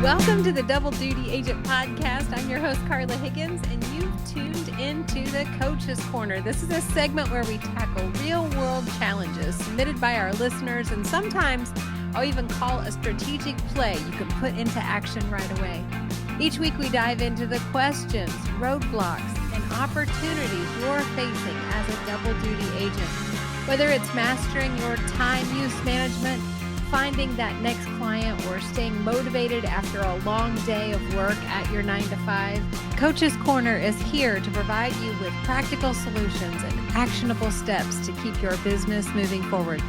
Welcome to the Double Duty Agent Podcast. I'm your host, Carla Higgins, and you've tuned into the Coach's Corner. This is a segment where we tackle real-world challenges submitted by our listeners, and sometimes I'll even call a strategic play you can put into action right away. Each week we dive into the questions, roadblocks, and opportunities you're facing as a double duty agent. Whether it's mastering your time use management, finding that next client, or staying motivated after a long day of work at your 9-to-5, Coach's Corner is here to provide you with practical solutions and actionable steps to keep your business moving forward.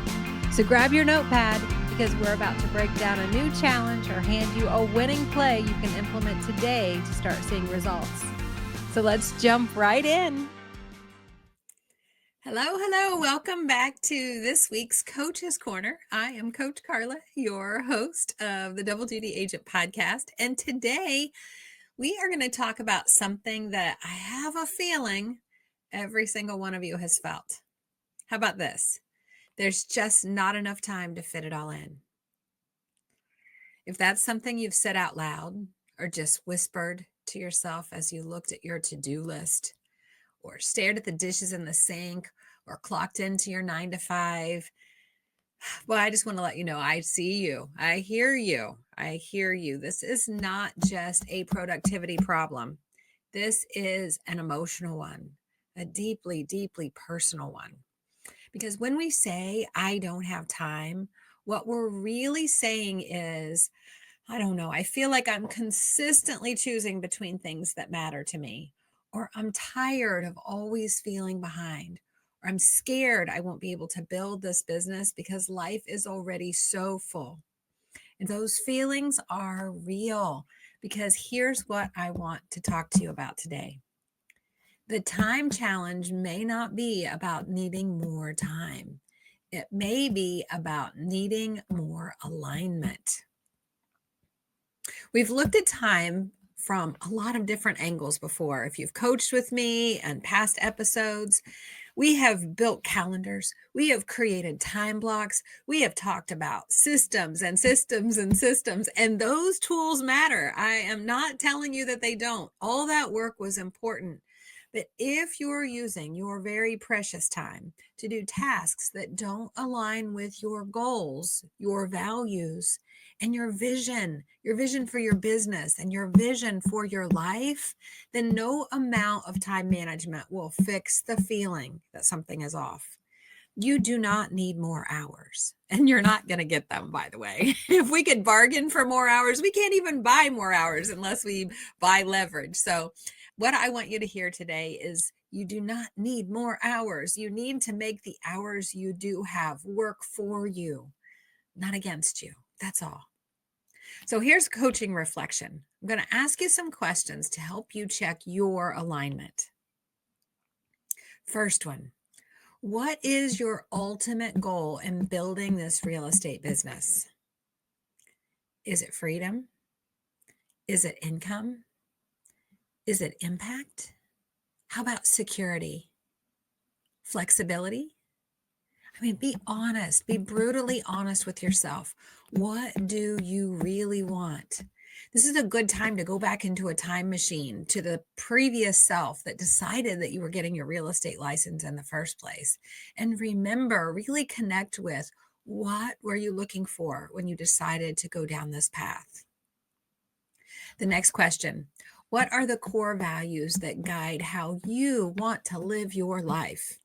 So grab your notepad because we're about to break down a new challenge or hand you a winning play you can implement today to start seeing results. So let's jump right in. Hello. Welcome back to this week's Coach's Corner. I am Coach Carla, your host of the Double Duty Agent Podcast. And today we are going to talk about something that I have a feeling every single one of you has felt. How about this? There's just not enough time to fit it all in. If that's something you've said out loud or just whispered to yourself as you looked at your to-do list, or stared at the dishes in the sink, or clocked into your 9-to-5. Well, I just want to let you know, I see you. I hear you. This is not just a productivity problem. This is an emotional one, a deeply, deeply personal one. Because when we say, I don't have time, what we're really saying is, I don't know, I feel like I'm consistently choosing between things that matter to me. Or I'm tired of always feeling behind, or I'm scared I won't be able to build this business because life is already so full. And those feelings are real, because here's what I want to talk to you about today. The time challenge may not be about needing more time. It may be about needing more alignment. We've looked at time from a lot of different angles before. If you've coached with me and past episodes, we have built calendars. We have created time blocks. We have talked about systems, and those tools matter. I am not telling you that they don't. All that work was important. But if you're using your very precious time to do tasks that don't align with your goals, your values, and your vision for your business and your vision for your life, then no amount of time management will fix the feeling that something is off. You do not need more hours, and you're not going to get them, by the way. If we could bargain for more hours, we can't even buy more hours unless we buy leverage. So what I want you to hear today is you do not need more hours. You need to make the hours you do have work for you, not against you. That's all. So here's coaching reflection. I'm going to ask you some questions to help you check your alignment. First one, what is your ultimate goal in building this real estate business? Is it freedom? Is it income? Is it impact? How about security? Flexibility? I mean, be honest, be brutally honest with yourself. What do you really want? This is a good time to go back into a time machine to the previous self that decided that you were getting your real estate license in the first place. And remember, really connect with, what were you looking for when you decided to go down this path? The next question, what are the core values that guide how you want to live your life?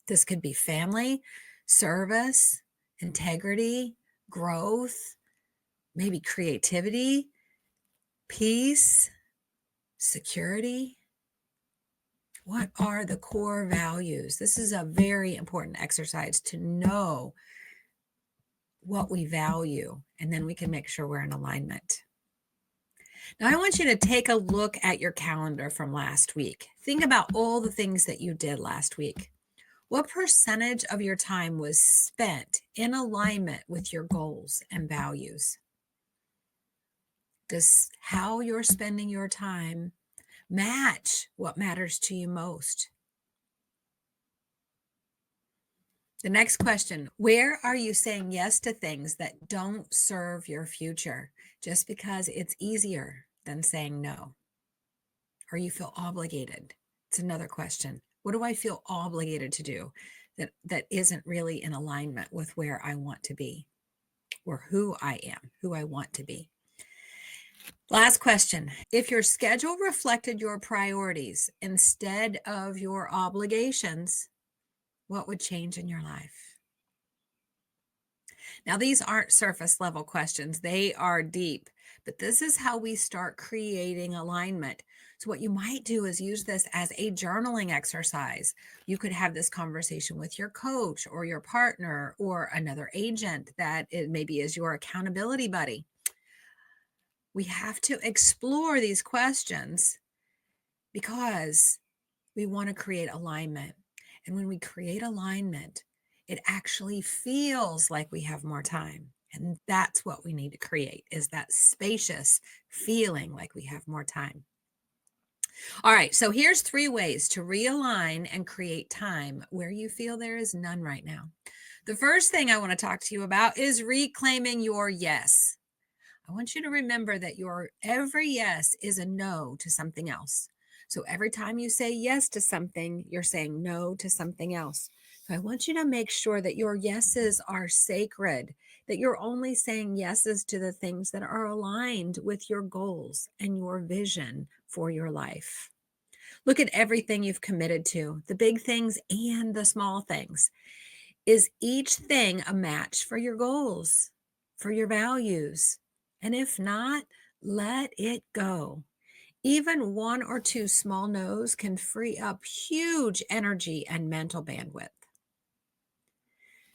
This could be family, service, integrity, growth, maybe creativity, peace, security. What are the core values? This is a very important exercise to know what we value, and then we can make sure we're in alignment. Now, I want you to take a look at your calendar from last week. Think about all the things that you did last week. What percentage of your time was spent in alignment with your goals and values? Does how you're spending your time match what matters to you most? The next question, where are you saying yes to things that don't serve your future? just because it's easier than saying no, or you feel obligated. It's another question. What do I feel obligated to do that isn't really in alignment with where I want to be or who I am, who I want to be? Last question. If your schedule reflected your priorities instead of your obligations, what would change in your life? Now, these aren't surface level questions. They are deep, but this is how we start creating alignment. So what you might do is use this as a journaling exercise. You could have this conversation with your coach or your partner or another agent that it maybe is your accountability buddy. We have to explore these questions because we want to create alignment. And when we create alignment, it actually feels like we have more time. And that's what we need to create, is that spacious feeling like we have more time. All right, so here's 3 ways to realign and create time where you feel there is none right now. The first thing I want to talk to you about is reclaiming your yes. I want you to remember that your every yes is a no to something else. So every time you say yes to something, you're saying no to something else. So I want you to make sure that your yeses are sacred, that you're only saying yeses to the things that are aligned with your goals and your vision for your life. Look at everything you've committed to, the big things and the small things. Is each thing a match for your goals, for your values? And if not, let it go. Even 1 or 2 small no's can free up huge energy and mental bandwidth.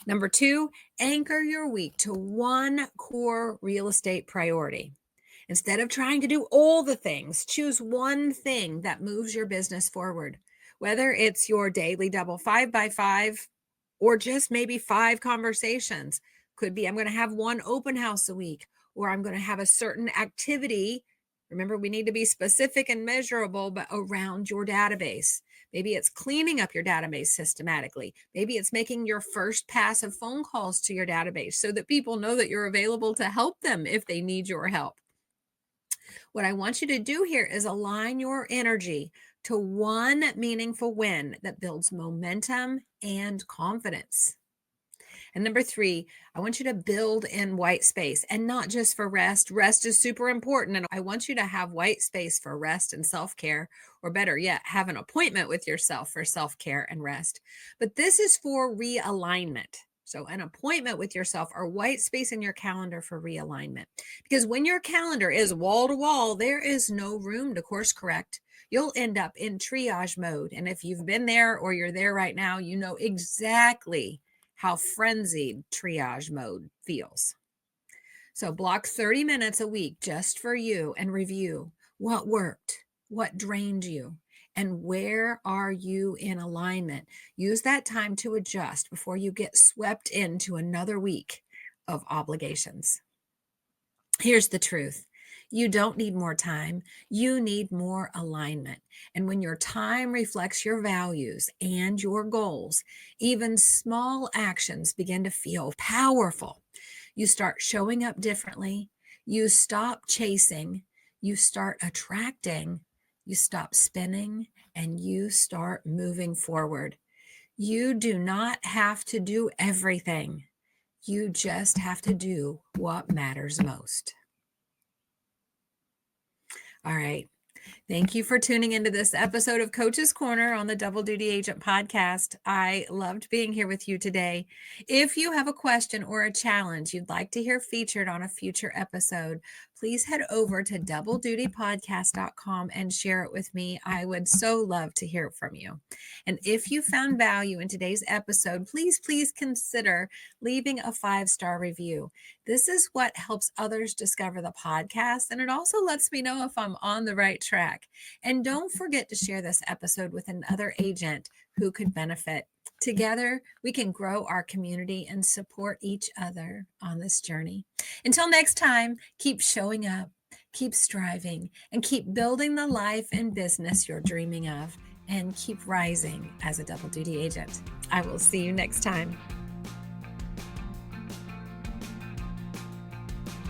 Number 2, anchor your week to one core real estate priority. Instead of trying to do all the things, choose one thing that moves your business forward. Whether it's your daily double 5x5 or just maybe 5 conversations. Could be I'm going to have 1 open house a week, or I'm going to have a certain activity. Remember, we need to be specific and measurable, but around your database. Maybe it's cleaning up your database systematically. Maybe it's making your first pass of phone calls to your database so that people know that you're available to help them if they need your help. What I want you to do here is align your energy to one meaningful win that builds momentum and confidence. And number 3, I want you to build in white space, and not just for rest. Rest is super important. And I want you to have white space for rest and self-care, or better yet, have an appointment with yourself for self-care and rest. But this is for realignment. So an appointment with yourself or white space in your calendar for realignment. Because when your calendar is wall to wall, there is no room to course correct. You'll end up in triage mode. And if you've been there or you're there right now, you know exactly how frenzied triage mode feels. So block 30 minutes a week just for you and review what worked, what drained you, and where are you in alignment. Use that time to adjust before you get swept into another week of obligations. Here's the truth. You don't need more time. You need more alignment. And when your time reflects your values and your goals, even small actions begin to feel powerful. You start showing up differently. You stop chasing. You start attracting. You stop spinning, and you start moving forward. You do not have to do everything. You just have to do what matters most. All right. Thank you for tuning into this episode of Coach's Corner on the Double Duty Agent podcast. I loved being here with you today. If you have a question or a challenge you'd like to hear featured on a future episode, please head over to doubledutypodcast.com and share it with me. I would so love to hear from you. And if you found value in today's episode, please consider leaving a 5-star review. This is what helps others discover the podcast, and it also lets me know if I'm on the right track. And don't forget to share this episode with another agent who could benefit. Together, we can grow our community and support each other on this journey. Until next time, keep showing up, keep striving, and keep building the life and business you're dreaming of, and keep rising as a double duty agent. I will see you next time.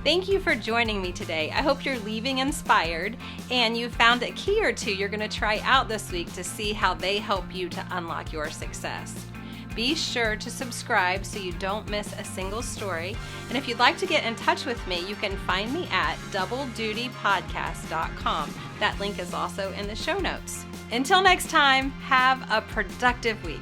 Thank you for joining me today. I hope you're leaving inspired and you found a key or two you're going to try out this week to see how they help you to unlock your success. Be sure to subscribe so you don't miss a single story. And if you'd like to get in touch with me, you can find me at doubledutypodcast.com. That link is also in the show notes. Until next time, have a productive week.